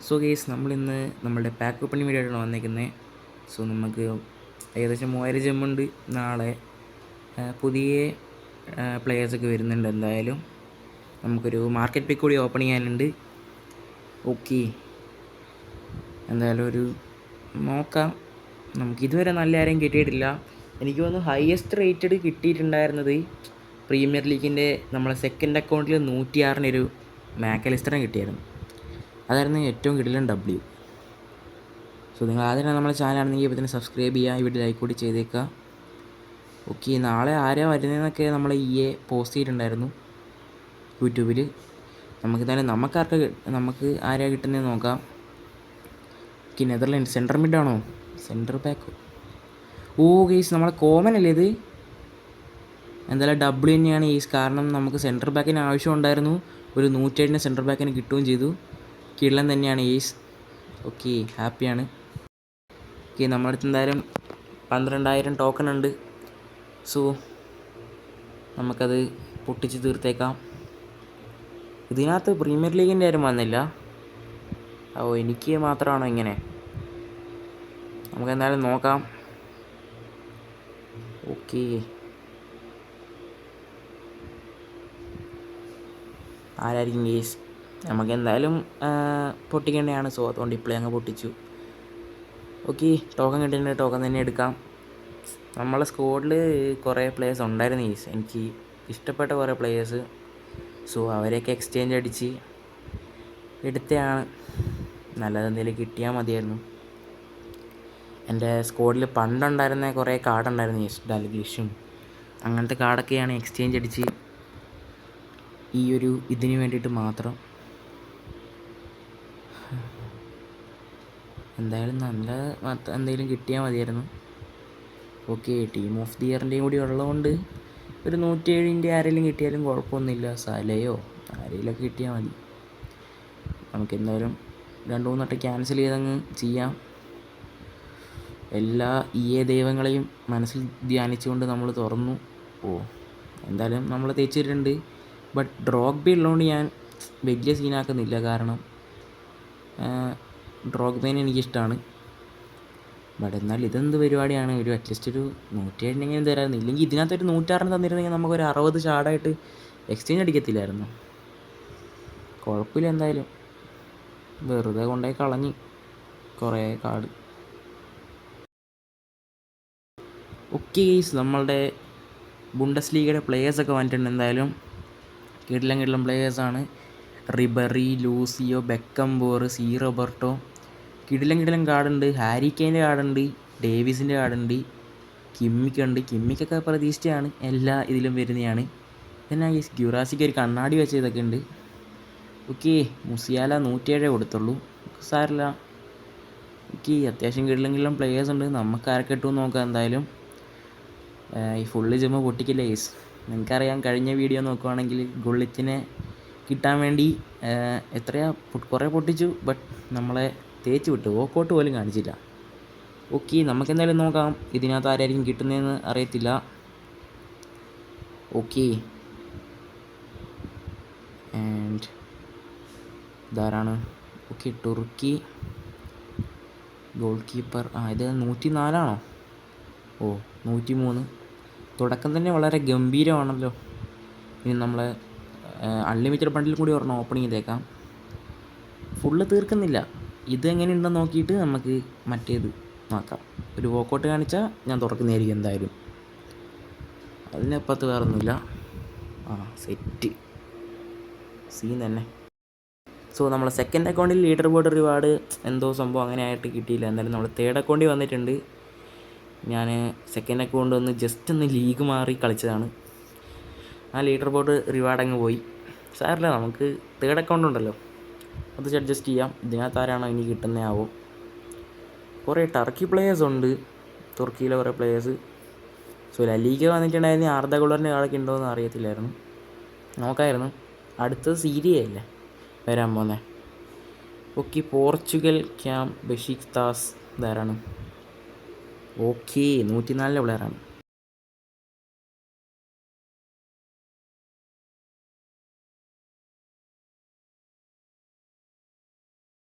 So guys, നമ്മളിന്ന് നമ്മളുടെ pack opening video ആയിട്ടാണ് വന്നിരിക്കുന്നത്. സോ നമുക്ക് ഏകദേശം 3000 ജെമ്മുണ്ട്. നാളെ പുതിയ പ്ലെയേഴ്സൊക്കെ വരുന്നുണ്ട്. എന്തായാലും നമുക്കൊരു മാർക്കറ്റ് പിക്ക് കൂടി ഓപ്പൺ ചെയ്യാനുണ്ട്. ഓക്കെ, എന്തായാലും ഒരു നോക്കാം. നമുക്കിതുവരെ നല്ല ആരെയും കിട്ടിയിട്ടില്ല. എനിക്ക് തോന്നുന്നു ഹയസ്റ്റ് റേറ്റഡ് കിട്ടിയിട്ടുണ്ടായിരുന്നത് പ്രീമിയർ ലീഗിൻ്റെ നമ്മളെ സെക്കൻഡ് അക്കൗണ്ടിൽ 106-ന് മാക്കലിസ്റ്ററിനെ കിട്ടിയായിരുന്നു. അതായിരുന്നു ഏറ്റവും കിടിലൻ W. സോ നിങ്ങൾ ആദ്യമാണ് നമ്മുടെ ചാനലാണെങ്കിൽ ഇപ്പോൾ തന്നെ സബ്സ്ക്രൈബ് ചെയ്യുക, ഇവിടെ ലൈക്ക് കൂടി ചെയ്തേക്കുക. ഓക്കെ, നാളെ ആരാ വരുന്നതെന്നൊക്കെ നമ്മൾ പോസ്റ്റ് ചെയ്തിട്ടുണ്ടായിരുന്നു യൂട്യൂബിൽ. നമുക്കെന്തായാലും നമുക്ക് ആരാ കിട്ടുന്നതെന്ന് നോക്കാം. ഓക്കെ, നെതർലാൻഡ് സെൻറ്റർ മിഡാണോ സെൻറ്റർ ബാക്കോ? ഓ ഗെയ്സ്, നമ്മളെ കോമൺ അല്ലേ ഇത്? എന്തായാലും W തന്നെയാണ് ഗെയ്സ്. കാരണം നമുക്ക് സെൻറ്റർ ബാക്കിന് ആവശ്യമുണ്ടായിരുന്നു. ഒരു 107-ന് സെൻറ്റർ ബാക്കിന് കിട്ടുകയും ചെയ്തു. കിടിലൻ തന്നെയാണ് ഗെയ്സ്. ഓക്കെ, ഹാപ്പിയാണ്. ഓക്കെ, നമ്മുടെ അടുത്ത് എന്തായാലും 12,000 ടോക്കൺ ഉണ്ട്. സോ നമുക്കത് പൊട്ടിച്ച് തീർത്തേക്കാം. ഇതിനകത്ത് പ്രീമിയർ ലീഗിൻ്റെ ആരും വന്നില്ല. ഓ, എനിക്ക് മാത്രമാണോ ഇങ്ങനെ? നമുക്കെന്തായാലും നോക്കാം. ഓക്കെ, ആരായിരിക്കും ഗെയ്സ്? നമുക്കെന്തായാലും പൊട്ടിക്കേണ്ടതാണ്. സോ അതുകൊണ്ട് ഇപ്പോഴേ അങ്ങ് പൊട്ടിച്ചു. ഓക്കെ, ടോക്കൺ കിട്ടിയിട്ടുണ്ട്. ടോക്കൺ തന്നെ എടുക്കാം. നമ്മളെ സ്ക്വാഡിൽ കുറേ പ്ലേയേഴ്സ് ഉണ്ടായിരുന്നു ഗെയ്സ്, എനിക്ക് ഇഷ്ടപ്പെട്ട കുറേ പ്ലേയേഴ്സ്. സോ അവരെയൊക്കെ എക്സ്ചേഞ്ച് അടിച്ച് എടുത്തതാണ്. നല്ലതെന്തെങ്കിലും കിട്ടിയാൽ മതിയായിരുന്നു. എൻ്റെ സ്ക്വാഡിൽ പണ്ടുണ്ടായിരുന്ന കുറേ കാർഡുണ്ടായിരുന്നു ഗെയ്സ്, ഡൽഗ്ലിഷും അങ്ങനത്തെ കാർഡൊക്കെയാണ് എക്സ്ചേഞ്ച് അടിച്ച് ഈ ഒരു ഇതിന് വേണ്ടിയിട്ട് മാത്രം. എന്തായാലും നല്ല എന്തെങ്കിലും കിട്ടിയാൽ മതിയായിരുന്നു. ഓക്കെ, ടീം ഓഫ് ദി ഇയറിൻ്റെയും കൂടി ഉള്ളതുകൊണ്ട് ഒരു 107-ൻ്റെ ആരെങ്കിലും കിട്ടിയാലും കുഴപ്പമൊന്നുമില്ല. സലയോ ആരെങ്കിലുമൊക്കെ കിട്ടിയാൽ മതി. നമുക്കെന്തായാലും 2-3 വട്ടം ക്യാൻസൽ ചെയ്തങ്ങ് ചെയ്യാം. എല്ലാ ദൈവങ്ങളെയും മനസ്സിൽ ധ്യാനിച്ചുകൊണ്ട് നമ്മൾ തുറന്നു. ഓ, എന്തായാലും നമ്മൾ തേച്ചിട്ടുണ്ട്. ബട്ട് ഡ്രോഗ്ബ ഉള്ളതുകൊണ്ട് ഞാൻ വലിയ സീനാക്കുന്നില്ല. കാരണം ഡ്രോഗ്ബേനെ എനിക്കിഷ്ടമാണ്. ബട്ട് എന്നാൽ ഇതെന്ത് പരിപാടിയാണ്? ഒരു അറ്റ്ലീസ്റ്റ് ഒരു 107-നെങ്കിലും തരാമായിരുന്നു. ഇല്ലെങ്കിൽ ഇതിനകത്തൊരു 106-ന് തന്നിരുന്നെങ്കിൽ നമുക്കൊരു 60 ഷാർഡായിട്ട് എക്സ്ചേഞ്ച് അടിക്കത്തില്ലായിരുന്നു. കുഴപ്പമില്ല, എന്തായാലും വെറുതെ കൊണ്ടുപോയി കളഞ്ഞ് കുറേ കാർഡ്. ഓക്കെ ഗെയ്സ്, നമ്മളുടെ ബുണ്ടസ് ലീഗയുടെ പ്ലേയേഴ്സൊക്കെ വന്നിട്ടുണ്ട്. എന്തായാലും കിടിലൻ പ്ലേയേഴ്സാണ്. റിബറി, ലൂസിയോ, ബെക്കംബോർ, സി റോബർട്ടോ, കിടിലൻ കാർഡുണ്ട്. ഹാരി കെയിൻ്റെ കാർഡുണ്ട്, ഡേവിസിൻ്റെ കാർഡുണ്ട്, കിമ്മിക്കുണ്ട്. കിമ്മിക്കൊക്കെ പ്രതീക്ഷിച്ചാണ് എല്ലാ ഇതിലും വരുന്നതാണ്. പിന്നെ ഈ ഗ്യുറാസിക്ക് ഒരു കണ്ണാടി വെച്ച ഇതൊക്കെ ഉണ്ട്. ഓക്കെ, മുസിയാല 107 കൊടുത്തുള്ളൂ, സാറില്ല. ഓക്കെ, അത്യാവശ്യം കിടിലൻ പ്ലേയേഴ്സ് ഉണ്ട്. നമുക്ക് ആരൊക്കെ കിട്ടുമെന്ന് നോക്കാം. എന്തായാലും ഈ ഫുള്ള് ജമ്മ പൊട്ടിക്കില്ല ഗെയ്സ്. നിങ്ങൾക്കറിയാം, കഴിഞ്ഞ വീഡിയോ നോക്കുവാണെങ്കിൽ ഗുള്ളിച്ചിനെ കിട്ടാൻ വേണ്ടി കുറേ പൊട്ടിച്ചു. ബട്ട് നമ്മളെ തേച്ച് വിട്ടു, വോക്കൗട്ട് പോലും കാണിച്ചില്ല. ഓക്കെ, നമുക്കെന്തായാലും നോക്കാം. ഇതിനകത്ത് ആരായിരിക്കും കിട്ടുന്നതെന്ന് അറിയത്തില്ല. ഓക്കെ, ആൻഡ് ഇതാരാണ്? ഓക്കെ, തുർക്കി ഗോൾ കീപ്പർ. ഇത് 104-ആണോ? ഓ, 103. തുടക്കം തന്നെ വളരെ ഗംഭീരമാണല്ലോ. ഇനി നമ്മളെ അൺലിമിറ്റഡ് ബണ്ടിൽ കൂടി ഒരെണ്ണം ഓപ്പൺ ചെയ്തേക്കാം. ഫുള്ള് തീർക്കുന്നില്ല. ഇത് എങ്ങനെയുണ്ടെന്ന് നോക്കിയിട്ട് നമുക്ക് മറ്റേത് നോക്കാം. ഒരു വോക്കൗട്ട് കാണിച്ചാൽ ഞാൻ തുറക്കുന്നതായിരിക്കും എന്തായാലും. അതിനപ്പുറത്ത് വേറൊന്നുമില്ല. സെറ്റ് സീൻ തന്നെ. സോ നമ്മൾ സെക്കൻഡ് അക്കൗണ്ടിൽ ലീഡർ ബോർഡ് റിവാർഡ് എന്തോ സംഭവം അങ്ങനെ ആയിട്ട് കിട്ടിയില്ല. എന്തായാലും നമ്മൾ തേർഡ് അക്കൗണ്ടിൽ വന്നിട്ടുണ്ട്. ഞാൻ സെക്കൻഡ് അക്കൗണ്ട് ഒന്ന് ലീഗ് മാറി കളിച്ചതാണ്. ആ ലീഡർ ബോർഡ് റിവാർഡ് അങ്ങ് പോയി. സാറില്ല, നമുക്ക് തേർഡ് അക്കൗണ്ട് ഉണ്ടല്ലോ, അത് അഡ്ജസ്റ്റ് ചെയ്യാം. ഇതിനകത്ത് ആരാണോ ഇനി കിട്ടുന്നതാവോ? കുറേ ടർക്കി പ്ലേയേഴ്സ് ഉണ്ട്, തുർക്കിയിലെ കുറേ പ്ലേയേഴ്സ്. സോ ലീഗ് വന്നിട്ടുണ്ടായിരുന്നു. ആർദ ഗുളറിൻ്റെ ആളൊക്കെ ഉണ്ടോയെന്ന് അറിയത്തില്ലായിരുന്നു, നോക്കായിരുന്നു. അടുത്തത് സീരിയയല്ലേ വരാൻ പോകുന്നത്. ഓക്കെ, പോർച്ചുഗൽ ക്യാമ്പ് ബെഷിക്താസ് ഇതാരാണ്? ഓക്കെ, 104-ലെ പ്ലെയറാണ്.